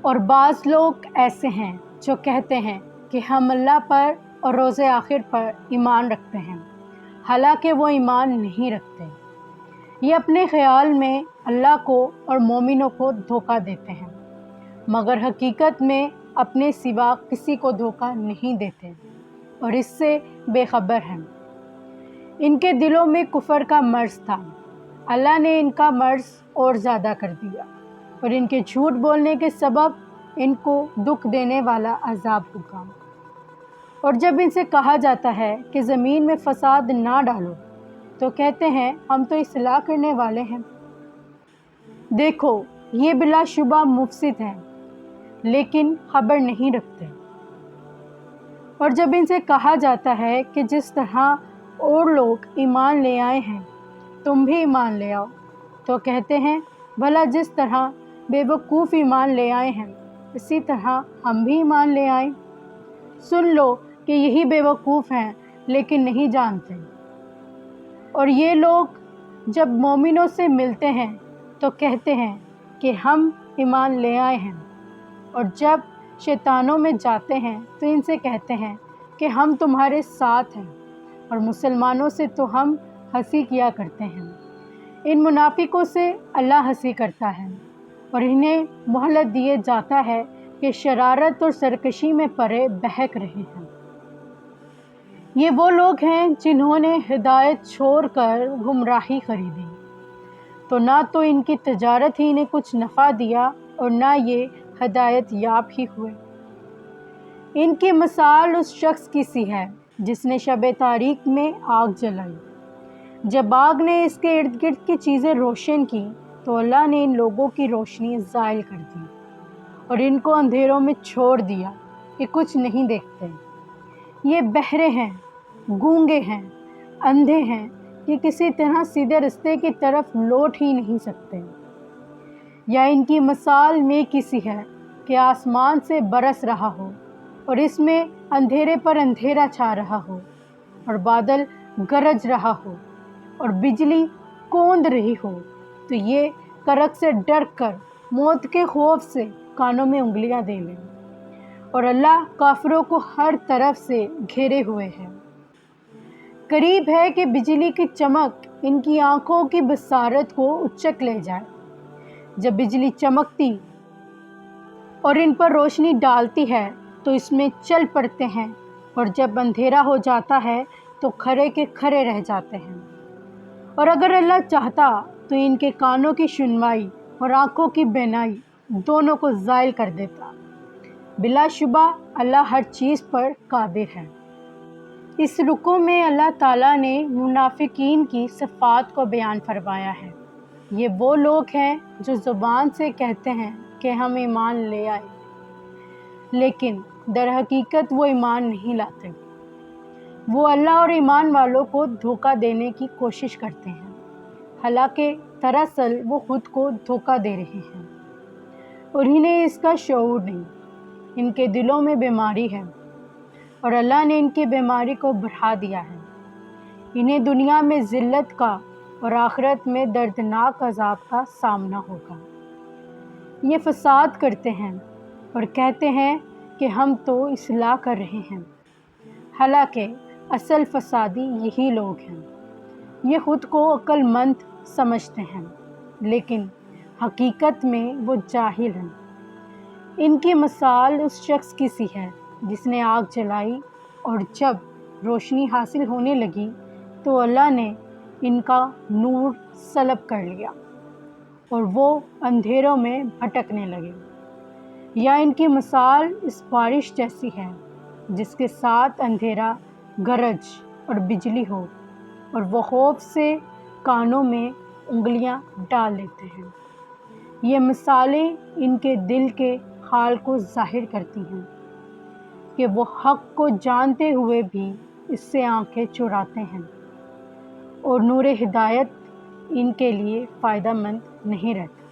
اور بعض لوگ ایسے ہیں جو کہتے ہیں کہ ہم اللہ پر اور روز آخر پر ایمان رکھتے ہیں، حالانکہ وہ ایمان نہیں رکھتے۔ یہ اپنے خیال میں اللہ کو اور مومنوں کو دھوکہ دیتے ہیں، مگر حقیقت میں اپنے سوا کسی کو دھوکہ نہیں دیتے اور اس سے بے خبر ہیں۔ ان کے دلوں میں کفر کا مرض تھا، اللہ نے ان کا مرض اور زیادہ کر دیا اور ان کے جھوٹ بولنے کے سبب ان کو دکھ دینے والا عذاب ہوگا۔ اور جب ان سے کہا جاتا ہے کہ زمین میں فساد نہ ڈالو تو کہتے ہیں ہم تو اصلاح کرنے والے ہیں۔ دیکھو یہ بلا شبہ مفسد ہیں لیکن خبر نہیں رکھتے۔ اور جب ان سے کہا جاتا ہے کہ جس طرح اور لوگ ایمان لے آئے ہیں تم بھی ایمان لے آؤ تو کہتے ہیں بھلا جس طرح بے وقوف ایمان لے آئے ہیں اسی طرح ہم بھی ایمان لے آئیں۔ سن لو کہ یہی بے وقوف ہیں لیکن نہیں جانتے۔ اور یہ لوگ جب مومنوں سے ملتے ہیں تو کہتے ہیں کہ ہم ایمان لے آئے ہیں، اور جب شیطانوں میں جاتے ہیں تو ان سے کہتے ہیں کہ ہم تمہارے ساتھ ہیں، اور مسلمانوں سے تو ہم ہنسی کیا کرتے ہیں۔ ان منافقوں سے اللہ ہنسی کرتا ہے اور انہیں مہلت دیے جاتا ہے کہ شرارت اور سرکشی میں پڑے بہک رہے ہیں۔ یہ وہ لوگ ہیں جنہوں نے ہدایت چھوڑ کر گمراہی خریدی، تو نہ تو ان کی تجارت ہی انہیں کچھ نفع دیا اور نہ یہ ہدایت یاب ہی ہوئے۔ ان کی مثال اس شخص کی سی ہے جس نے شب تاریک میں آگ جلائی۔ جب آگ نے اس کے ارد گرد کی چیزیں روشن کی تو اللہ نے ان لوگوں کی روشنی زائل کر دی اور ان کو اندھیروں میں چھوڑ دیا کہ کچھ نہیں دیکھتے۔ یہ بہرے ہیں، گونگے ہیں، اندھے ہیں، یہ کسی طرح سیدھے رستے کی طرف لوٹ ہی نہیں سکتے۔ یا ان کی مثال میں کسی ہے کہ آسمان سے برس رہا ہو اور اس میں اندھیرے پر اندھیرا چھا رہا ہو اور بادل گرج رہا ہو اور بجلی کوند رہی ہو، تو یہ کرک سے ڈر کر موت کے خوف سے کانوں میں انگلیاں دے لیں۔ اور اللہ کافروں کو ہر طرف سے گھیرے ہوئے ہے۔ قریب ہے کہ بجلی کی چمک ان کی آنکھوں کی بصارت کو اچک لے جائے۔ جب بجلی چمکتی اور ان پر روشنی ڈالتی ہے تو اس میں چل پڑتے ہیں، اور جب اندھیرا ہو جاتا ہے تو کھڑے کے کھڑے رہ جاتے ہیں۔ اور اگر اللہ چاہتا تو ان کے کانوں کی سنوائی اور آنکھوں کی بینائی دونوں کو زائل کر دیتا۔ بلا شبہ اللہ ہر چیز پر قادر ہے۔ اس رکوع میں اللہ تعالیٰ نے منافقین کی صفات کو بیان فرمایا ہے۔ یہ وہ لوگ ہیں جو زبان سے کہتے ہیں کہ ہم ایمان لے آئے، لیکن در حقیقت وہ ایمان نہیں لاتے۔ وہ اللہ اور ایمان والوں کو دھوکہ دینے کی کوشش کرتے ہیں، حالانکہ دراصل وہ خود کو دھوکہ دے رہے ہیں اور انہیں اس کا شعور نہیں۔ ان کے دلوں میں بیماری ہے اور اللہ نے ان کی بیماری کو بڑھا دیا ہے۔ انہیں دنیا میں ذلت کا اور آخرت میں دردناک عذاب کا سامنا ہوگا۔ یہ فساد کرتے ہیں اور کہتے ہیں کہ ہم تو اصلاح کر رہے ہیں، حالانکہ اصل فسادی یہی لوگ ہیں۔ یہ خود کو عقل مند سمجھتے ہیں لیکن حقیقت میں وہ جاہل ہیں۔ ان کی مثال اس شخص کی سی ہے جس نے آگ جلائی، اور جب روشنی حاصل ہونے لگی تو اللہ نے ان کا نور سلب کر لیا اور وہ اندھیروں میں بھٹکنے لگے۔ یا ان کی مثال اس بارش جیسی ہے جس کے ساتھ اندھیرا، گرج اور بجلی ہو اور وہ خوف سے کانوں میں انگلیاں ڈال لیتے ہیں۔ یہ مثالیں ان کے دل کے حال کو ظاہر کرتی ہیں کہ وہ حق کو جانتے ہوئے بھی اس سے آنکھیں چراتے ہیں، اور نور ہدایت ان کے لیے فائدہ مند نہیں رہتا۔